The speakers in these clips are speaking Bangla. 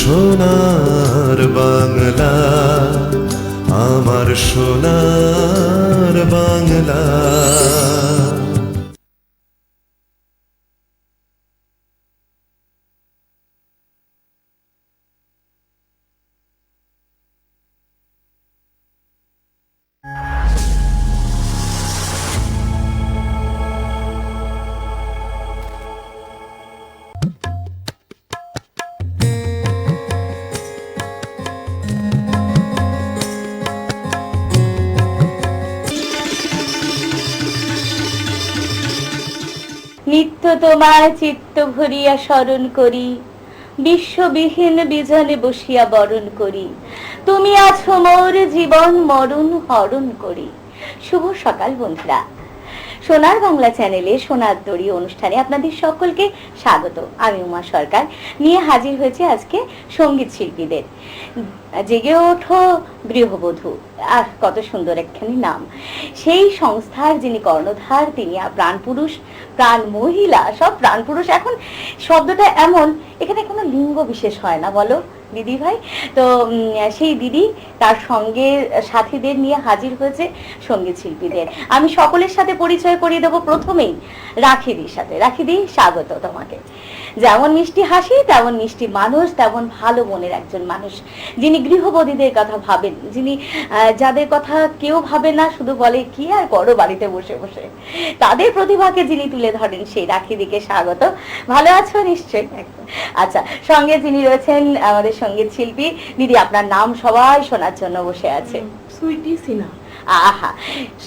সোনার বাংলা, আমার সোনার বাংলা। নিত্য তোমায় চিত্ত ভরিয়া স্মরণ করি, বিশ্ববিহীন বিজনে বসিয়া বরণ করি, তুমি আছো মোর জীবন মরণ হরণ করি। শুভ সকাল বন্ধুরা, সোনার বাংলা চ্যানেলে সোনার তরী অনুষ্ঠানে আপনাদের সকলকে স্বাগত। আমি উমা সরকার নিয়ে হাজির হয়েছে আজকে সঙ্গীত শিল্পীদের। জেগে ওঠো গৃহবধূ, আর কত সুন্দর একখানি নাম। সেই সংস্থার যিনি কর্ণধার, তিনি প্রাণ পুরুষ, প্রাণ মহিলা, সব প্রাণ পুরুষ। এখন শব্দটা এমন, এখানে কোনো লিঙ্গ বিশেষ হয় না, বলো দিদি ভাই। তো সেই দিদি তার সঙ্গে সাথীদের নিয়ে হাজির হয়েছে সঙ্গীত শিল্পীদের। আমি সকলের সাথে পরিচয় করিয়ে দেবো প্রথমেই রাখিদির সাথে। রাখিদি, স্বাগত তোমাকে। যেমন মিষ্টি হাসি, তেমন মিষ্টি মানুষ, তেমন ভালো মনের একজন মানুষ, যিনি গৃহবধূদের কথা ভাবেন, যিনি যাদের কথা কেউ ভাবে না, শুধু বলে কি আর করো বাড়িতে বসে বসে, তাদের প্রতিভাকে যিনি তুলে ধরেন, সেই রাখিদিকে স্বাগত। ভালো আছো নিশ্চয়ই? আচ্ছা, সঙ্গে যিনি রয়েছেন আমাদের সঙ্গীত শিল্পী দিদি, আপনার নাম সবাই শোনার জন্য বসে আছে। সুইটি সিনহা। আহা,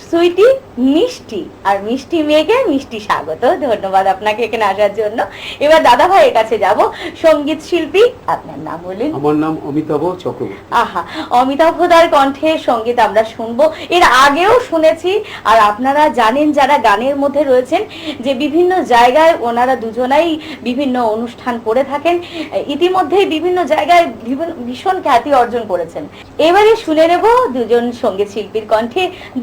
সুইটি মিষ্টি, আর মিষ্টি মেয়েকে মিষ্টি স্বাগত। ধন্যবাদ আপনাকে এখানে আসার জন্য। এবার দাদা ভাইয়ের কাছে যাব। সঙ্গীত শিল্পী, আপনার নাম বলুন। আমার নাম অমিতাভ চক্রবর্তী। আহা, অমিতাভদার কণ্ঠে সঙ্গীত আমরা শুনবো, এর আগেও শুনেছি। আর আপনারা জানেন যারা গানের মধ্যে রয়েছেন, যে বিভিন্ন জায়গায় ওনারা দুজনাই বিভিন্ন অনুষ্ঠান করে থাকেন, ইতিমধ্যেই বিভিন্ন জায়গায় ভীষণ খ্যাতি অর্জন করেছেন। এবারে শুনে নেব দুজন সঙ্গীত শিল্পীর কণ্ঠে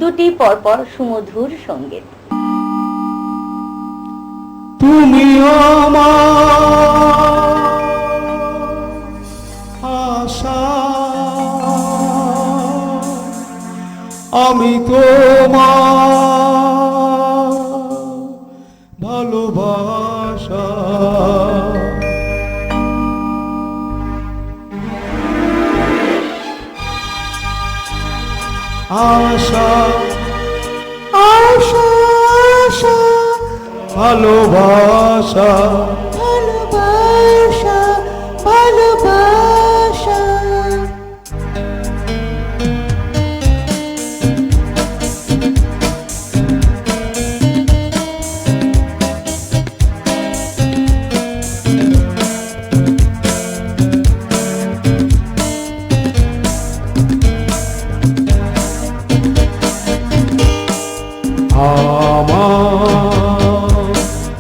দুটি পরপর সুমধুর সঙ্গীত। তুমি আমার আশা, আমি তোমার ভালোবাসা। আশা আশা আশা, ভালোবাসা ভালোবাসা ভালোবাসা। আমার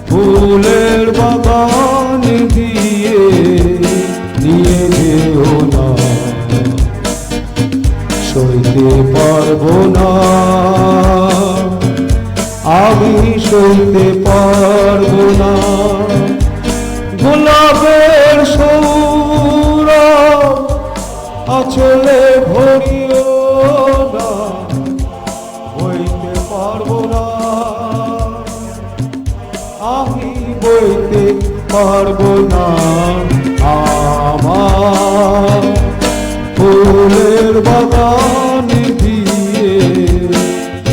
ফুলের বাগান দিয়ে নিয়ে যেও না, সইতে পারবো না, আমি সইতে পারবো না। গোলাপের সৌরভ আঁচলে ভরিও না, বইতে পারবো না, আমি বইতে পারবো না। আমার ফুলের বাগান দিয়ে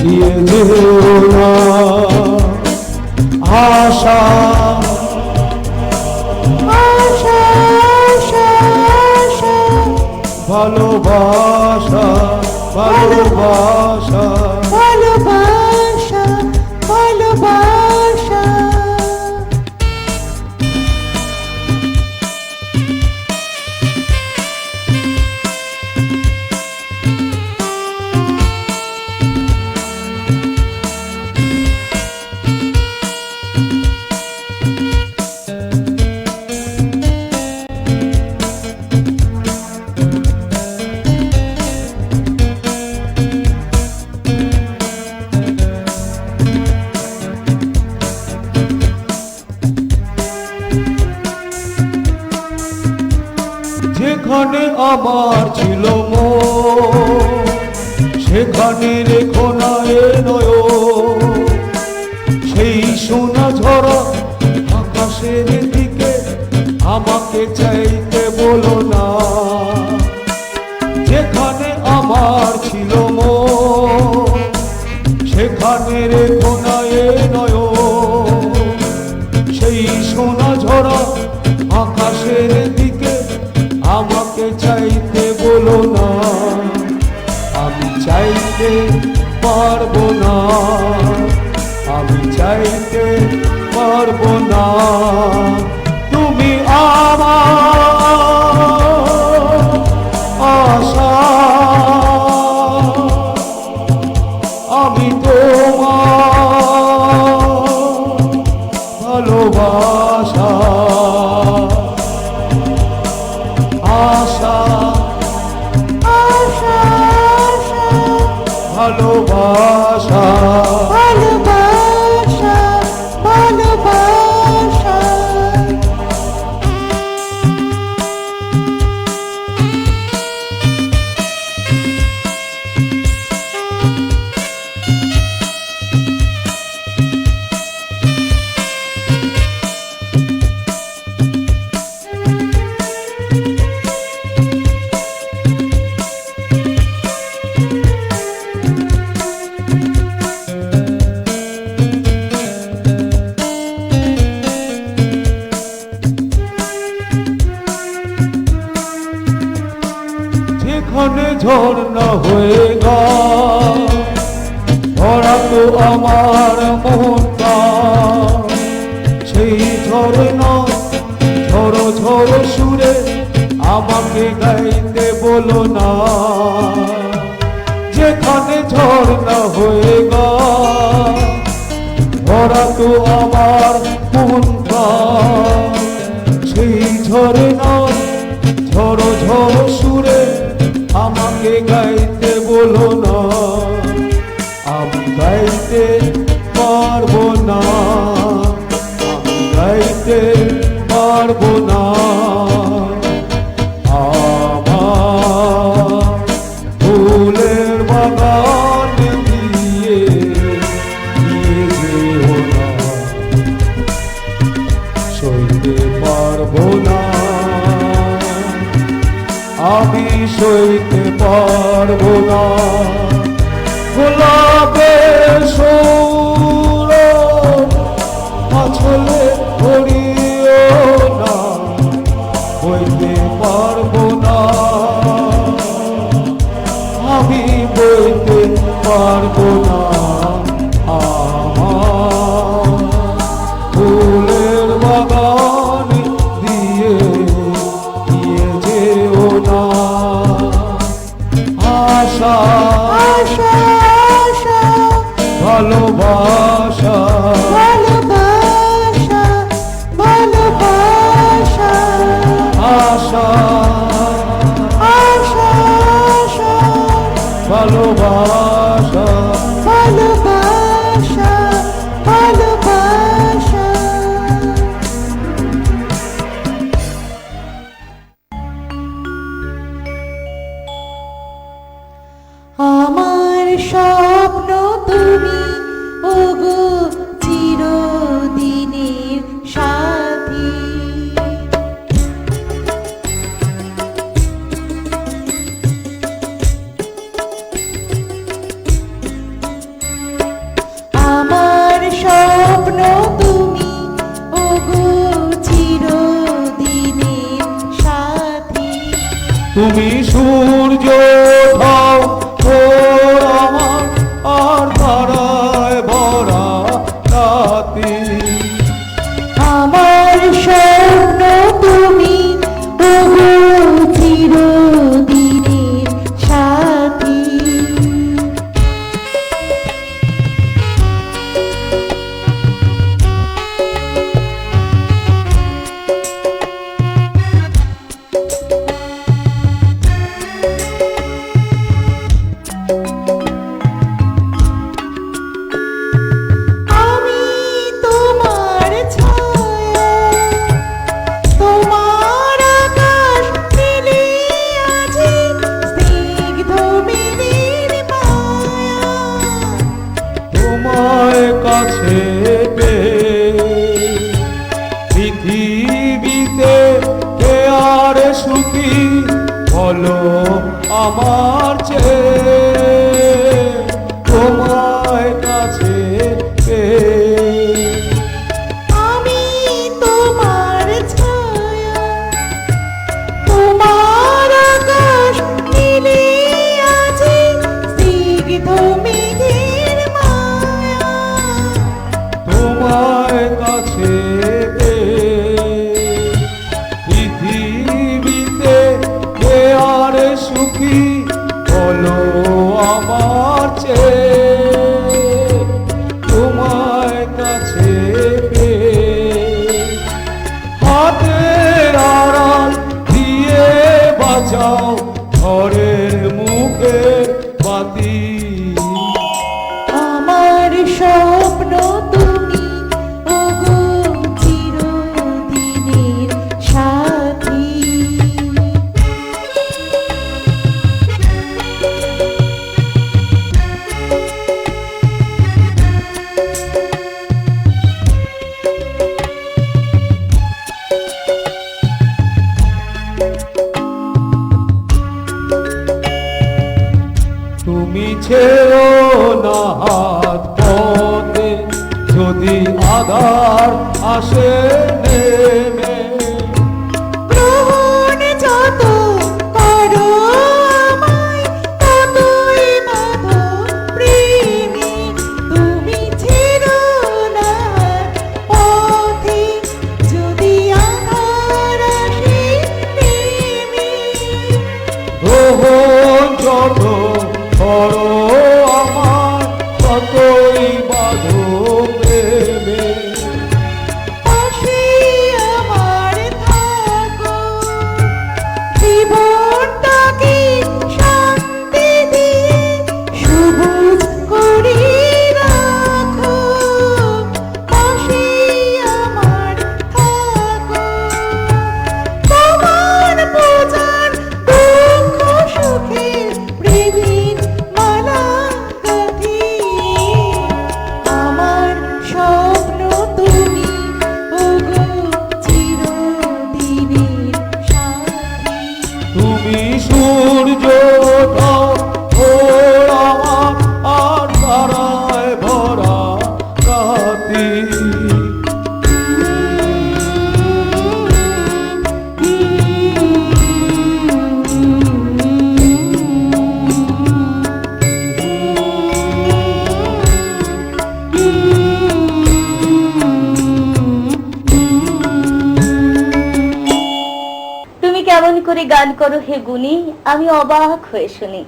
নিয়ে যেও না, আশা আশা আশা আশা, ভালোবাসা ভালোবাসা। ভালোবাসা ভালোবাসা। যেখানে আমার ছিল মন সেখানে রেখো না এ নয়ন। সেই সোনা ঝরা আকাশের দিকে আমাকে চাইতে বলো না। যেখানে আমার ছিল মন সেখানে রেখো না এ নয়ন। সেই সোনা ঝরা আকাশের দিকে আমাকে চাইতে বলো না। আমি চাইতে পারবো না, আমি চাইতে পারবো না। তুমি আমার আশা, আমি তোমার ভালোবাসা। আশা আশা আশা ভালোবাসা। ভালোবাসা ভালোবাসা। যেখানে ঝর্ণা হয়ে গা ভরা তো আমার মনটা। সেই ঝর্ণা ঝড়ো ঝড়ো সুরে আমাকে গাইতে বলো না। যেখানে ঝর্ণা হয়ে গা ভরা তো আমার মনটা। সেই ঝর্ণা ঝড়ো ঝড়ো সুরে আমাকে গাইতে বলো না। আমি গাইতে পারবো না, আমি গাইতে পারবো না। আমার ফুলের বাগান দিয়ে যেও না, সইতে পারবো না, আমি সইতে পারবো না। গোলাপের সুর আছলে ধরিও না, বইতে পারবো না, আমি বইতে পারবো না। আমার ফুলের বাগান দিয়ে যেও না। আশা আশা আশা ভালোবাসা। ভালোবাসা ভালোবাসা। আশা আশা আশা ভালোবাসা। ভালোবাসা ভালোবাসা। আমার স্বপ্ন তুমি ওগো চিরদিনের সাথী। আমার স্বপ্ন তুমি ওগো চিরদিনের সাথী। তুমি সূর্য ধাও ওর আমার আর তারায় ভরা রাতি। আমার স্বপ্ন তুমি ওগো চিরদিনের সাথী। সুখী বলো আমার চেয়ে তোমার কাছে পেয়ে। আমি তোমার ছায়া, তোমার আকাশ নীলে আছে স্নিগ্ধ মেঘের মায়া। তোমার কাছে পেয়ে পৃথিবীতে কে আর সুখী বলো আমার চেয়ে তোমার কাছে পেয়ে। হাতের আড়াল দিয়ে বাঁচাও ঘরের মুখে বাতি। আমার স্বপ্ন তুমি ওগো চিরদিনের সাথী। তুমি ছেড়ো না হাত পথে যদি আধার আসে নেমে। গ্রহণ যত করো আমায় ততই বাঁধো প্রেমে। তুমি ছেড়ো না পথে যদি আধার আসে নেমে। গ্রহণ যত করো আমার ততই বাঁধো প্রেমে। পাশে আমার থাকো, জীবনটাকে শান্তি দিয়ে সবুজ করে রাখো। পাশে আমার থাকো, তোমার বোঝার দুঃখ সুখের প্রেমের মালা গাঁথি। আমার স্বপ্ন তুমি ওগো চিরদিনের সাথী। তুমি সূর্য দাও ও আমার আর তারায় ভরা রাতি। তুমি কেমন করে গান করো হে গুণী, আমি অবাক হয়ে শুনি।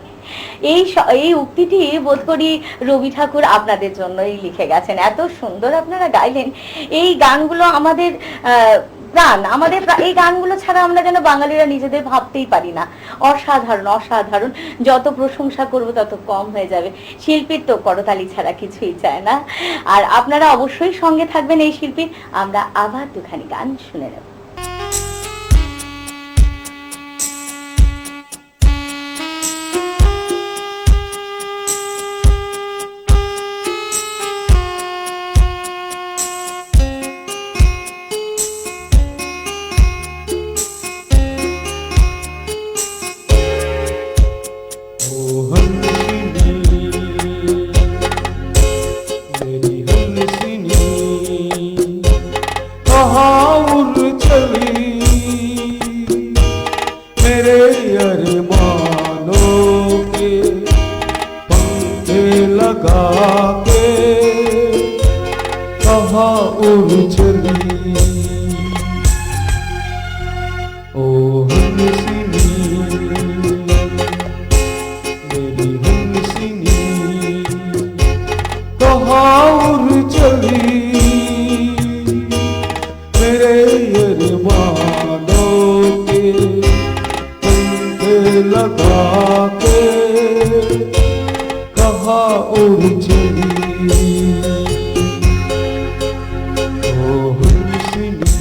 এই উক্তিটি বোধ করি রবি ঠাকুর আপনাদের জন্যই লিখে গেছেন। এত সুন্দর আপনারা গাইলেন। এই গানগুলো আমাদের প্রাণ, এই গানগুলো ছাড়া আমরা যেন বাঙালিরা নিজেদের ভাবতেই পারি না। অসাধারণ অসাধারণ। যত প্রশংসা করব তত কম হয়ে যাবে। শিল্পীর তো করতালি ছাড়া কিছুই চায় না। আর আপনারা অবশ্যই সঙ্গে থাকবেন এই শিল্পীর। আমরা আবার দুখানি গান শুনে নেব। मेरी हंसिनी कहाँ उड़ चली मेरे अरमानों के पंखे लगा के कहाँ उड़ चली। ओ हंसिनी मेरी हंसिनी कहाँ उड़ चली मेरे अरमानों के पंखे लगा के कहाँ उड़ चली। ओ हंसिनी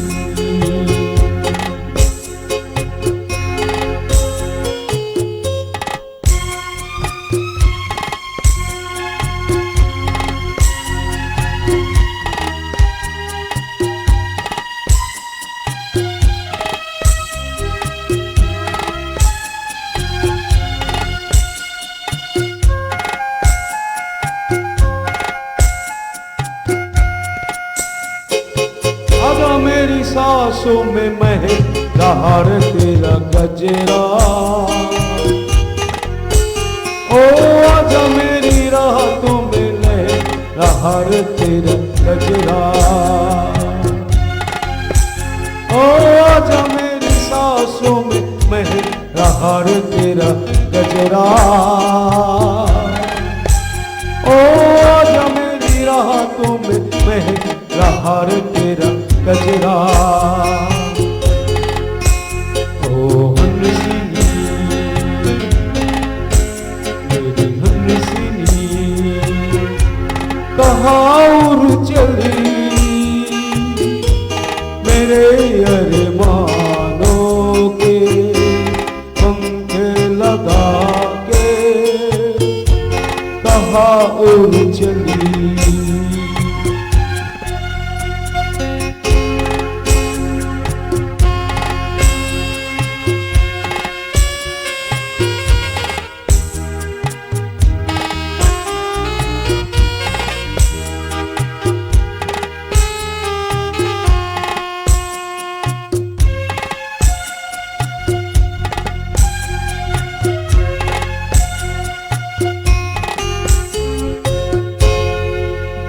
सांसों में मह रहा रे तेरा गजरा। ओ आजा मेरी रातों में लह रहा रे तेरा गजरा। ओ आजा मेरी सांसों में मह रहा रे तेरा गजरा। ओ आजा मेरी रातों में मह रहा रे तेरा गजरा। ओ हंसिनी मेरी हंसिनी कहाँ उड़ चली मेरे अरमानों के पंख लगा के कहाँ उड़ चली।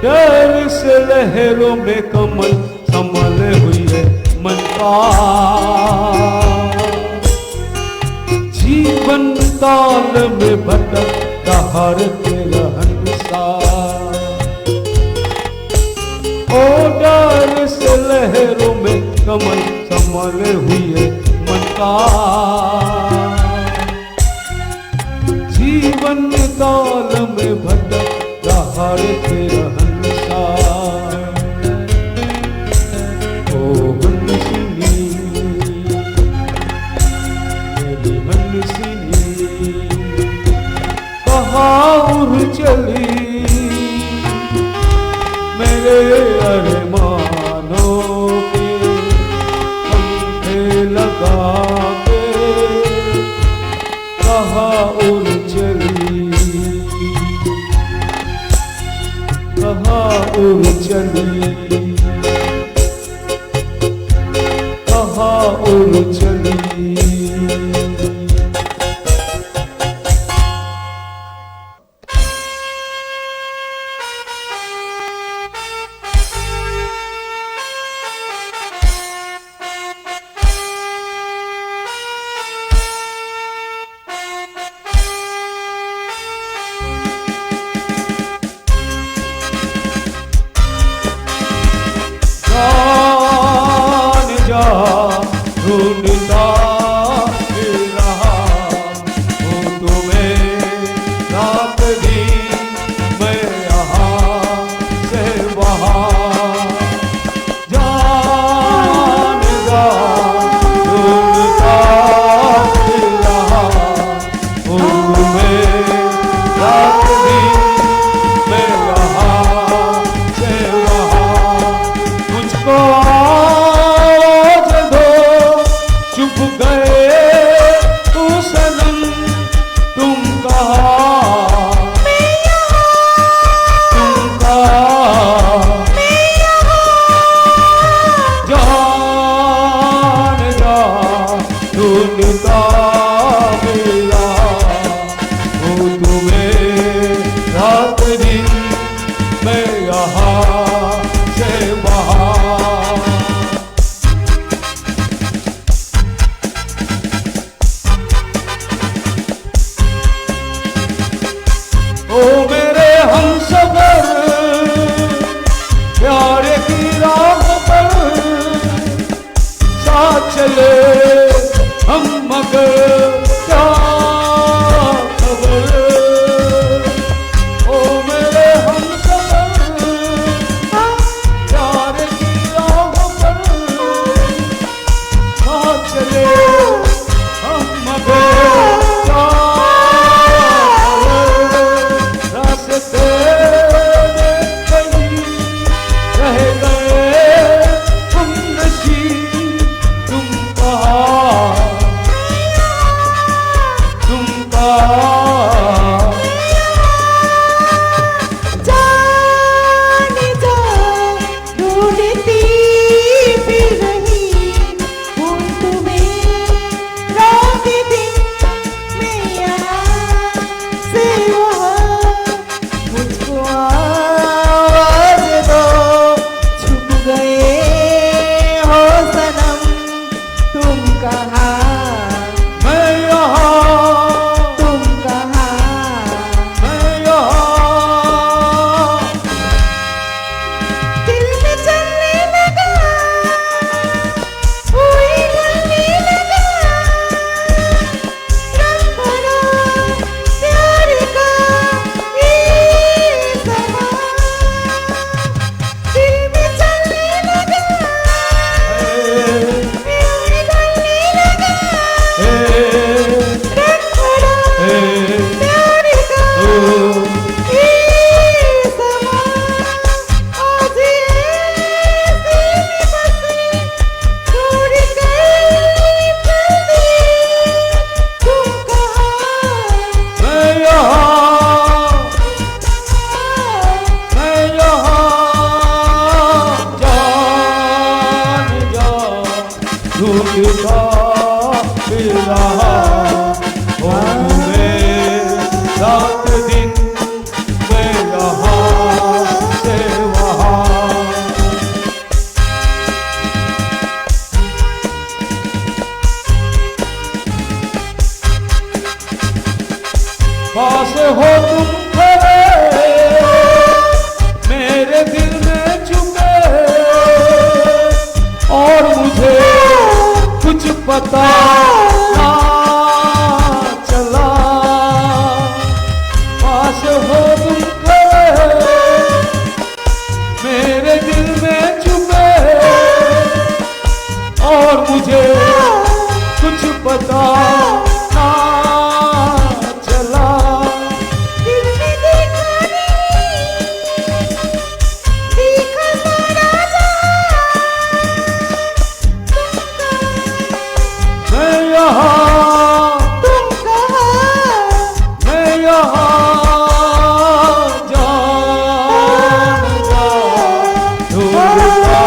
डर से लहरों में कमल संभल हुई है मन का। जीवन ताल में भटक रहा रे तेरा हंसा। ओ डर से लहरों में कमल संभल हुई है मन का। जीवन ताल में भटक रहा रे तेरा हंसा। ओ हंसिनी मेरी हंसिनी कहाँ उड़ चली मेरे अरमानों के पंख लगा के कहाँ उड़ चली। कहाँ उड़ चली कहाँ उड़ चली। ढूंढता फिर रहा हूँ तुम्हें रात दिन मैं यहाँ से वहाँ जान जा। ढूंढता फिर रहा हूँ तुम्हें रात दिन मैं यहाँ से वहाँ। मुझको चुप गए तू सनम तुम कहाँ तुम कहाँ जान जा। ढूंढता मिला हूँ तुम्हें रात दिन मैं यहाँ से वहाँ। ओ मेरे हमसफर प्यार की राह पर साथ चले हम मगर ओ तुम्हें रात दिन मैं यहाँ से वहाँ। पास हो तुम खड़े मेरे दिल में चुपे और मुझे कुछ पता ना चला। पास हो तुम खड़े मेरे दिल में चुपे और मुझे कुछ पता ना चला। दिल में देखा नहीं, देखा सारा जहां, मैं यहाँ तुम कहाँ, मैं यहाँ जान जा ढूंढता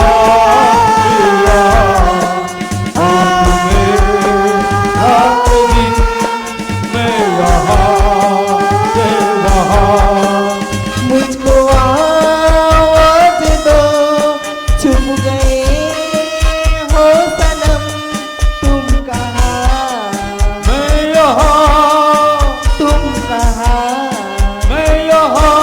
फिरा। और तुम्हें रात दिन मैं यहाँ से वहाँ। मुझको आवाज दो, चुप गए हो सनम, तुम कहाँ, मैं यहाँ तुम कहाँ। मैं यहाँ।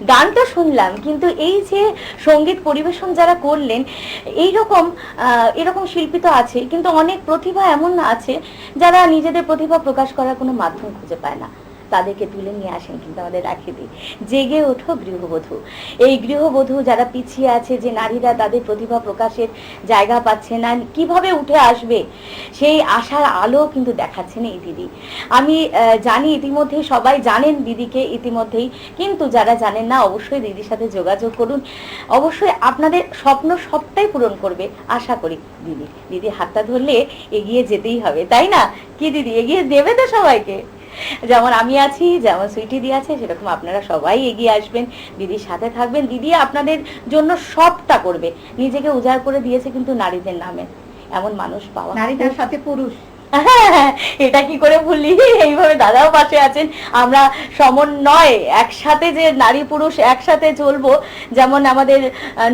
গানটা শুনলাম, কিন্তু এই যে সঙ্গীত পরিবেশন যারা করলেন, এরকম শিল্পী তো আছে, কিন্তু অনেক প্রতিভা এমন আছে যারা নিজেদের প্রতিভা প্রকাশ করার কোনো মাধ্যম খুঁজে পায় না। তাদেরকে তুলে নিয়ে আসেন কিন্তু আমাদের রাখিদি। জেগে ওঠো গৃহবধূ। এই গৃহবধূ যারা পিছিয়ে আছে, যে নারীরা তাদের প্রতিভা প্রকাশের জায়গা পাচ্ছে না, কিভাবে উঠে আসবে সেই আশার আলো কিন্তু দেখাচ্ছেন এই দিদি। আমি জানি ইতিমধ্যেই সবাই জানেন দিদিকে ইতিমধ্যেই, কিন্তু যারা জানেন না অবশ্যই দিদির সাথে যোগাযোগ করুন। অবশ্যই আপনাদের স্বপ্ন সবটাই পূরণ করবে আশা করি দিদি। দিদি হাতটা ধরলে এগিয়ে যেতেই হবে, তাই না? কি দিদি এগিয়ে দেবে তো সবাইকে? যেমন আমি আছি, যেমন সুইটি দি আছে, সেরকম আপনারা সবাই এগিয়ে আসবেন, দিদির সাথে থাকবেন। দিদি আপনাদের জন্য সবটা করবে, নিজেকে উজাড় করে দিয়েছে কিন্তু নারীদের নামে। এমন মানুষ পাওয়া, নারীটার সাথে পুরুষ, এটা কি করে ভুলি? এইভাবে দাদাও পাশে আছেন, আমরা সমন্বয় একসাথে যে নারী পুরুষ একসাথে চলবো। যেমন আমাদের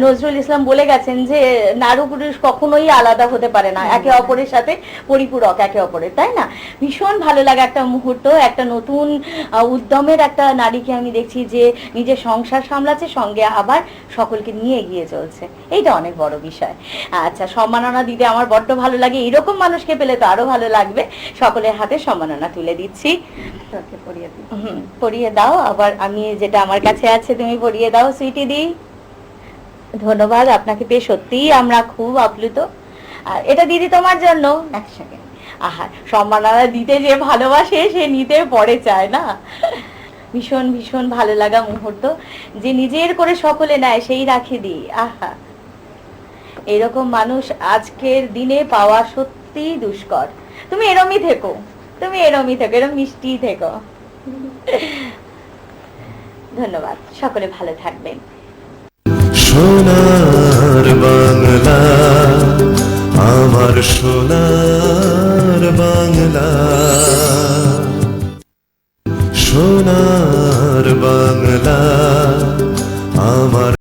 নজরুল ইসলাম বলে গেছেন যে নারী পুরুষ কখনোই আলাদা হতে পারে না, একে অপরের সাথে পরিপূরক একে অপরের, তাই না? ভীষণ ভালো লাগা একটা মুহূর্ত, একটা নতুন উদ্যমের একটা নারীকে আমি দেখছি যে নিজের সংসার সামলাচ্ছে, সঙ্গে আবার সকলকে নিয়ে এগিয়ে চলছে। এইটা অনেক বড় বিষয়। আচ্ছা, সম্মাননা দিতে আমার বড্ড ভালো লাগে, এরকম মানুষকে পেলে তো আরো ভালো লাগবে। সকলের হাতে সম্মাননা তুলে দিচ্ছি। পরিয়ে দাও, আবার আমি যেটা আমার কাছে আছে তুমি পরিয়ে দাও সুইটি দি। ধন্যবাদ আপনাকে পেয়ে, সত্যিই আমরা খুব আপ্লুত। আর এটা দিদি তোমার জন্য। এক সেকেন্ড। আহা, সম্মাননা দিতে যে ভালোবাসে সে নিতে পরে চায় না। ভীষণ ভীষণ ভালো লাগা মুহূর্ত, যে নিজের করে সকলে নেয় সেই রাখি দিই। আহা, এরকম মানুষ আজকের দিনে পাওয়া সত্যি দুষ্কর। তুমি এরমই থেকো, তুমি এরমই থেকো, এরম মিষ্টি থেকো। ধন্যবাদ, সকলে ভালো থাকবেন। সোনার বাংলা, আমার সোনার বাংলা, সোনার বাংলা আমার।